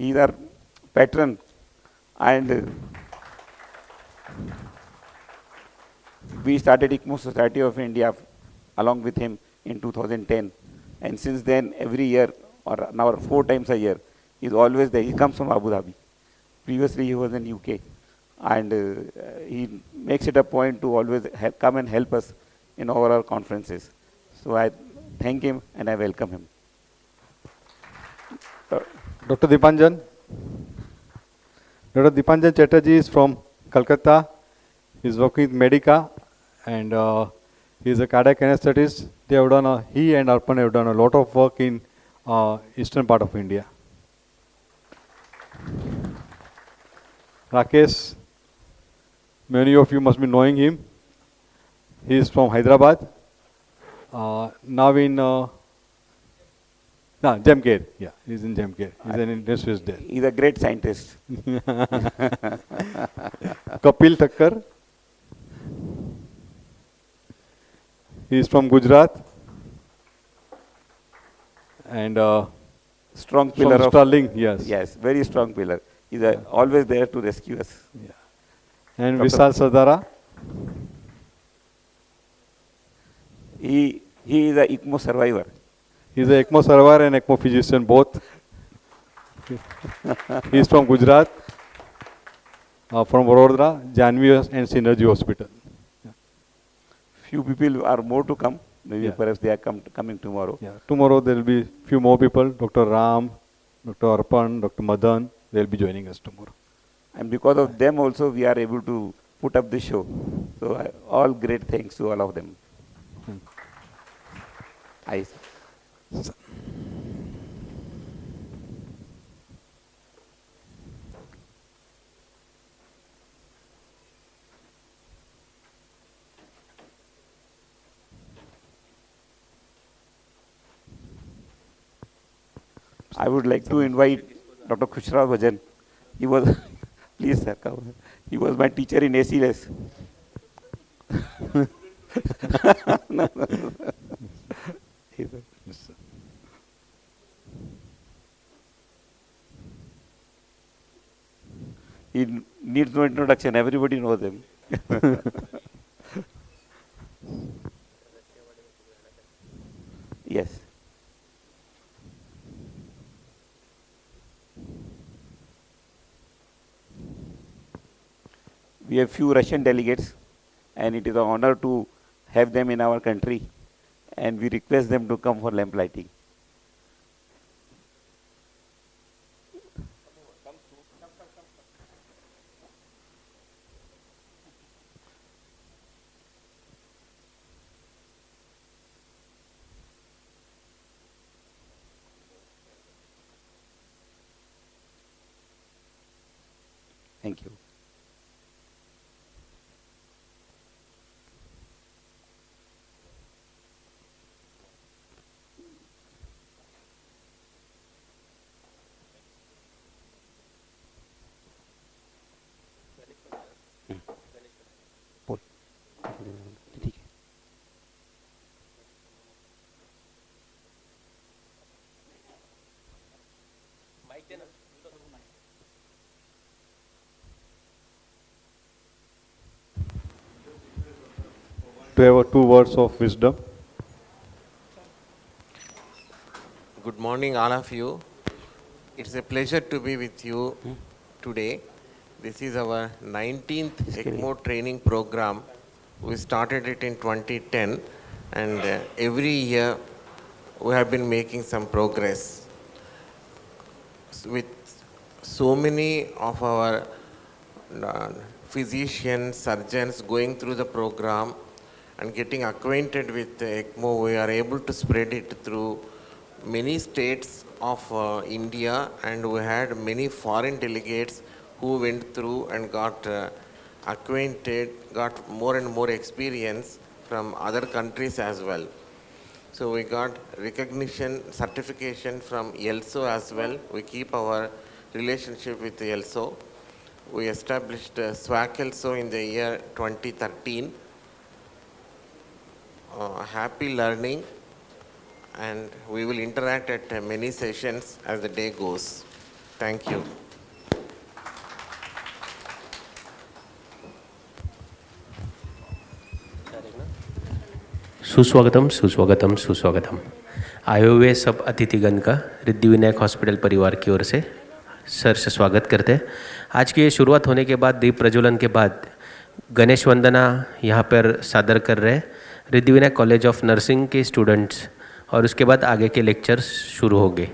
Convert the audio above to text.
He is our patron, and we started ICMO Society of India along with him in 2010. And since then, every year, or now 4 times a year, he's always there. He comes from Abu Dhabi. Previously, he was in UK. And he makes it a point to always come and help us in all our conferences. So I thank him and I welcome him. Dr. Dipanjan. Dr. Dipanjan Chatterjee is from Calcutta. He's working with Medica, and he's a cardiac anesthetist. They have done he and Arpan have done a lot of work in eastern part of India. Rakesh, many of you must be knowing him. He is from Hyderabad. Now in Jamcare. Yeah, he's in Jamcare. He's an intensivist there. He's a great scientist. Kapil Thakkar. He is from Gujarat. And strong pillar from of Sterling, yes. Yes, very strong pillar. He's always there to rescue us. Yeah. And Vishal Sardara. He is a ICMO survivor. He is a ECMO survivor and ECMO physician both. He is from Gujarat, from Vadodara, Janvi and Synergy Hospital. Yeah. Few people are more to come. Maybe perhaps they are coming tomorrow. Yeah, tomorrow there will be few more people. Dr. Ram, Dr. Arpan, Dr. Madan. They will be joining us tomorrow. And because of them also we are able to put up this show. So all great thanks to all of them. I would like to invite Dr. Khushraw Bhajan. He was, please sir, come. He was my teacher in ACLS. He needs no introduction. Everybody knows him. Yes. We have few Russian delegates, and it is an honor to have them in our country, and we request them to come for lamp lighting. Thank you. To have 2 words of wisdom. Good morning, all of you. It's a pleasure to be with you today. This is our 19th ECMO training program. We started it in 2010, and every year we have been making some progress. With so many of our physicians, surgeons going through the program and getting acquainted with ECMO, we are able to spread it through many states of India, and we had many foreign delegates who went through and got acquainted, got more and more experience from other countries as well. So we got recognition, certification from ELSO as well. We keep our relationship with ELSO. We established SWAC ELSO in the year 2013. Happy learning, and we will interact at many sessions as the day goes. Thank you. सुस्वागतम सुस्वागतम सुस्वागतम। आए हुए सब अतिथिगण का Riddhi Vinayak hospital परिवार की ओर से सर से स्वागत करते हैं। आज की ये शुरुआत होने के बाद दीप प्रज्वलन के बाद गणेश वंदना यहाँ पर सादर कर रहे हैं Riddhi Vinayak college of nursing के स्टूडेंट्स, और उसके बाद आगे के लेक्चर्स शुरू होंगे।